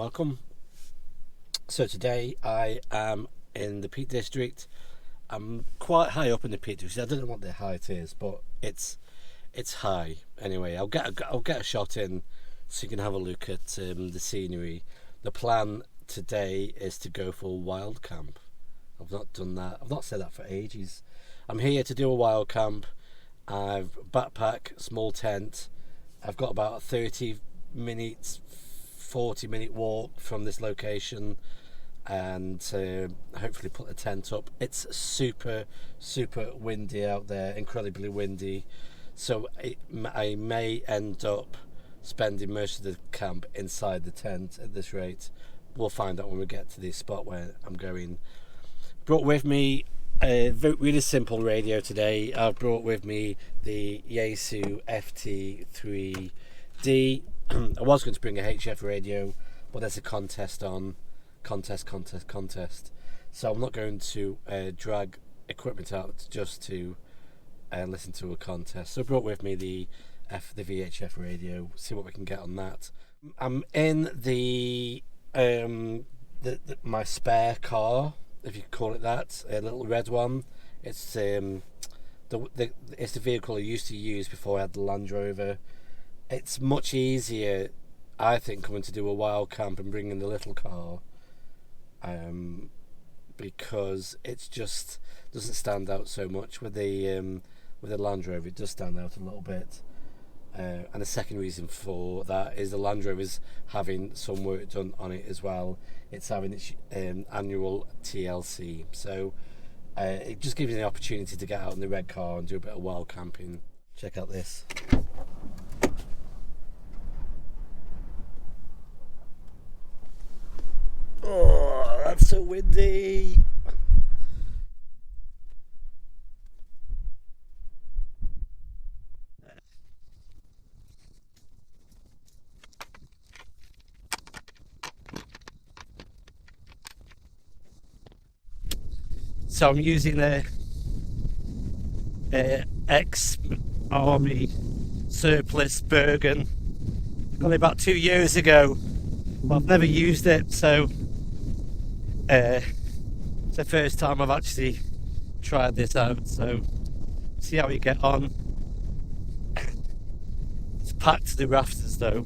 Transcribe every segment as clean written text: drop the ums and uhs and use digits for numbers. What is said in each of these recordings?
welcome. So today I am in the Peak District. I'm quite high up in the Peak District. I don't know what the height is, but it's high. Anyway, I'll get a shot in so you can have a look at the scenery. The plan today is to go for a wild camp. I've not done that. I've not said that for ages. I'm here to do a wild camp. I've backpack, small tent. I've got about a 30 minutes, 40-minute walk from this location, and hopefully put the tent up. It's super windy out there, incredibly windy, so I may end up spending most of the camp inside the tent at this rate. We'll find out when we get to the spot where I'm going. Brought with me a really simple radio today. I've brought with me the Yaesu FT3D. I was going to bring a HF radio, but there's a contest on. Contest. So I'm not going to drag equipment out just to listen to a contest. So I brought with me the VHF radio, see what we can get on that. I'm in my spare car, if you could call it that, a little red one. It's it's the vehicle I used to use before I had the Land Rover. It's much easier, I think, coming to do a wild camp and bringing the little car, because it's just doesn't stand out so much with the Land Rover. It does stand out a little bit, and the second reason for that is the Land Rover is having some work done on it as well. It's having its annual TLC, so it just gives you the opportunity to get out in the red car and do a bit of wild camping. Check out this. Oh, that's so windy. So I'm using the ex-army surplus Bergen. Got it about 2 years ago, but I've never used it, so it's the first time I've actually tried this out. So see how we get on. It's packed to the rafters though.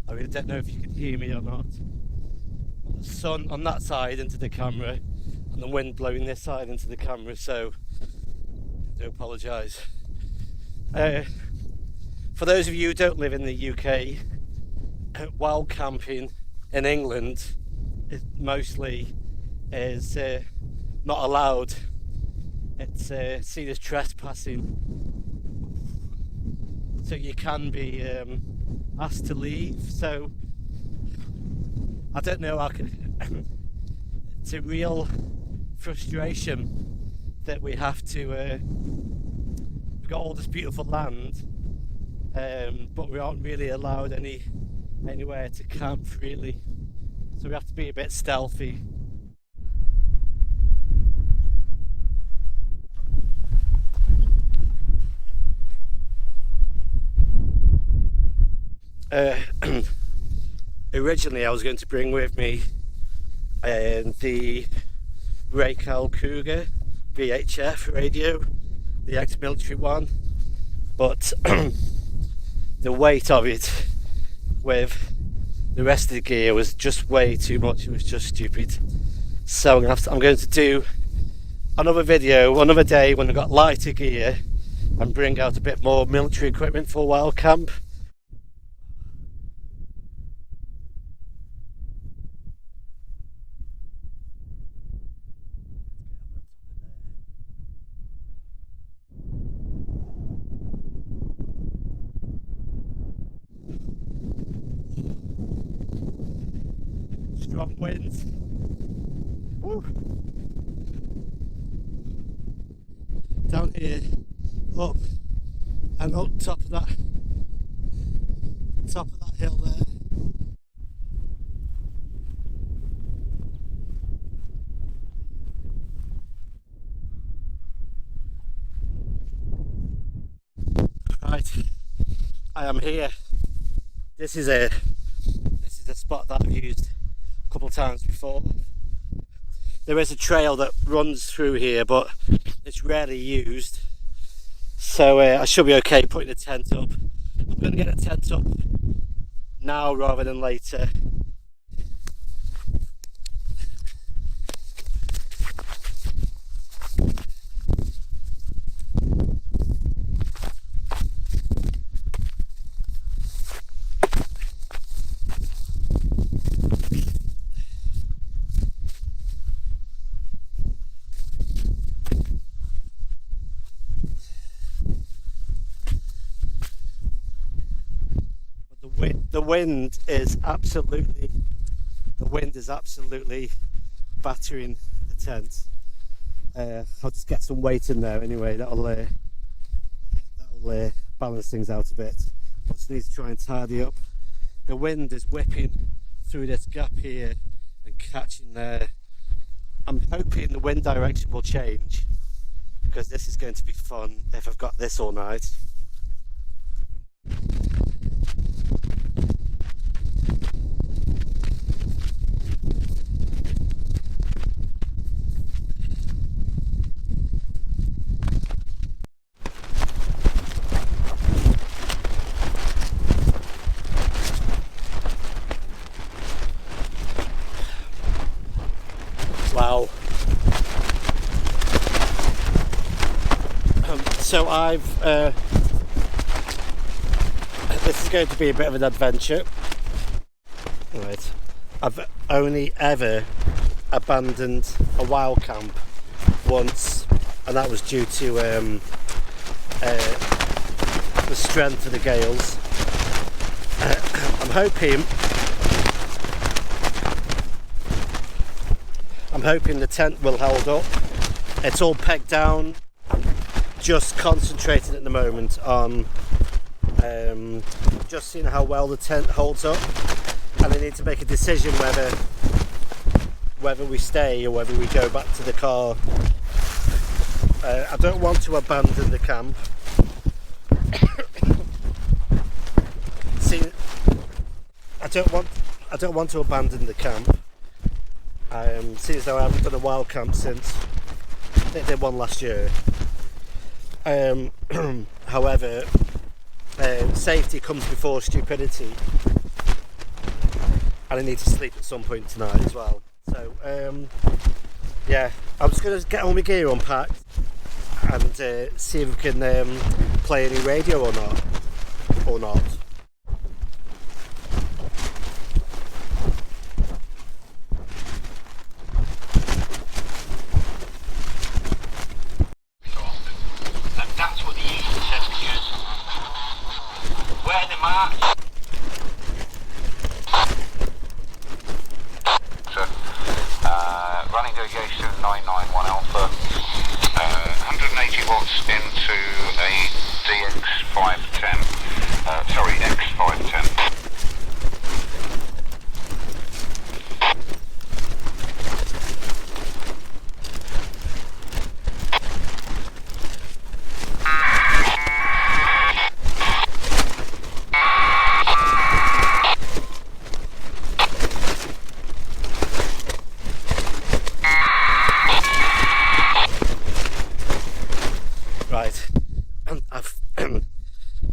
I really don't know if you can hear me or not. The sun on that side into the camera, and the wind blowing this side into the camera, so I do apologise. For those of you who don't live in the UK, wild camping in England mostly is not allowed. It's seen as trespassing, so you can be asked to leave. So I don't know, it's a real frustration that we have to we've got all this beautiful land, but we aren't really allowed anywhere to camp really, so we have to be a bit stealthy. Originally I was going to bring with me the Racal Cougar VHF radio, the ex-military one, but the weight of it with the rest of the gear was just way too much. It was just stupid. So I'm going to do another video another day when I've got lighter gear and bring out a bit more military equipment for a wild camp. Strong winds. Woo. Down here, up and up top of that hill there. I am here. This is a spot that I've used a couple of times before. There is a trail that runs through here, but it's rarely used. So I should be okay putting the tent up. I'm going to get the tent up now rather than later. The wind is absolutely battering the tent. I'll just get some weight in there anyway. That'll balance things out a bit. I just need to try and tidy up. The wind is whipping through this gap here and catching there. I'm hoping the wind direction will change, because this is going to be fun if I've got this all night. Wow. So this is going to be a bit of an adventure. Right. I've only ever abandoned a wild camp once, and that was due to the strength of the gales. I'm hoping the tent will hold up. It's all pegged down. I'm just concentrating at the moment on just seeing how well the tent holds up, and I need to make a decision whether we stay or whether we go back to the car. I don't want to abandon the camp. See, I don't want to abandon the camp. Seeing as though I haven't done a wild camp since I did one last year. However, safety comes before stupidity, and I need to sleep at some point tonight as well. So yeah, I'm just going to get all my gear unpacked and see if we can play any radio or not. Running to Yaesu 991 Alpha, 180 watts into a DX510, X510. Right, I'm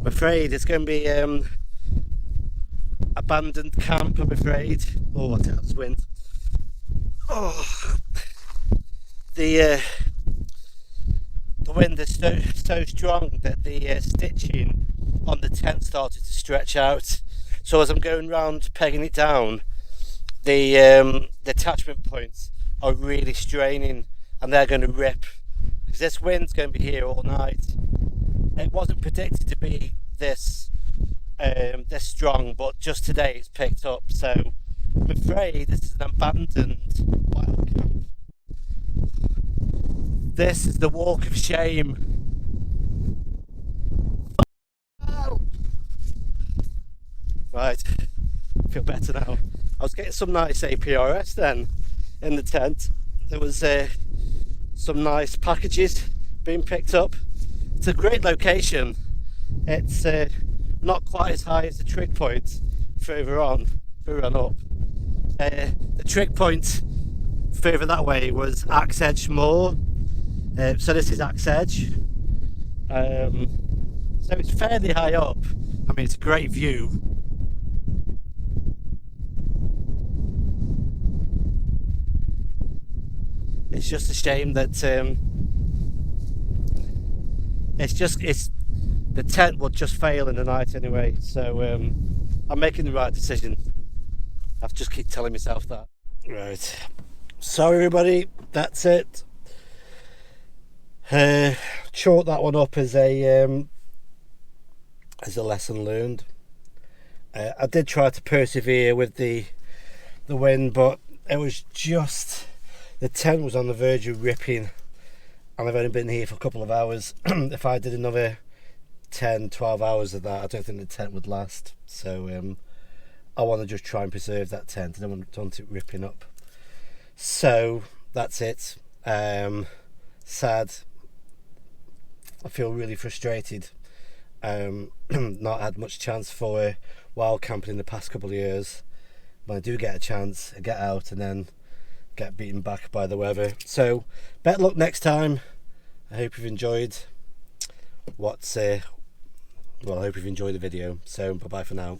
afraid it's going to be abandoned camp, I'm afraid. Oh, what else wind. Oh, the wind is so strong that the stitching on the tent started to stretch out. So as I'm going round pegging it down, the attachment points are really straining, and they're going to rip. Because this wind's going to be here all night. It wasn't predicted to be this strong, but just today it's picked up. So I'm afraid this is an abandoned wild camp. This is the walk of shame. Oh. Right, I feel better now. I was getting some nice APRS then in the tent. There was some nice packages being picked up. It's a great location. It's not quite as high as the trick point further on up. The trick point further that way was Axe Edge Moor. So this is Axe Edge. So it's fairly high up. I mean, it's a great view. It's just a shame that it's the tent would just fail in the night anyway. So I'm making the right decision. I just keep telling myself that. Right. Sorry everybody, that's it. Chalk that one up as a lesson learned. I did try to persevere with the wind, but it was just, the tent was on the verge of ripping, and I've only been here for a couple of hours. If I did another 10-12 hours of that, I don't think the tent would last. So I want to just try and preserve that tent. I don't want it ripping up. So that's it. Sad. I feel really frustrated. Not had much chance for wild camping in the past couple of years. When I do get a chance, I get out and then get beaten back by the weather. So better luck next time. I hope you've enjoyed I hope you've enjoyed the video. So bye bye for now.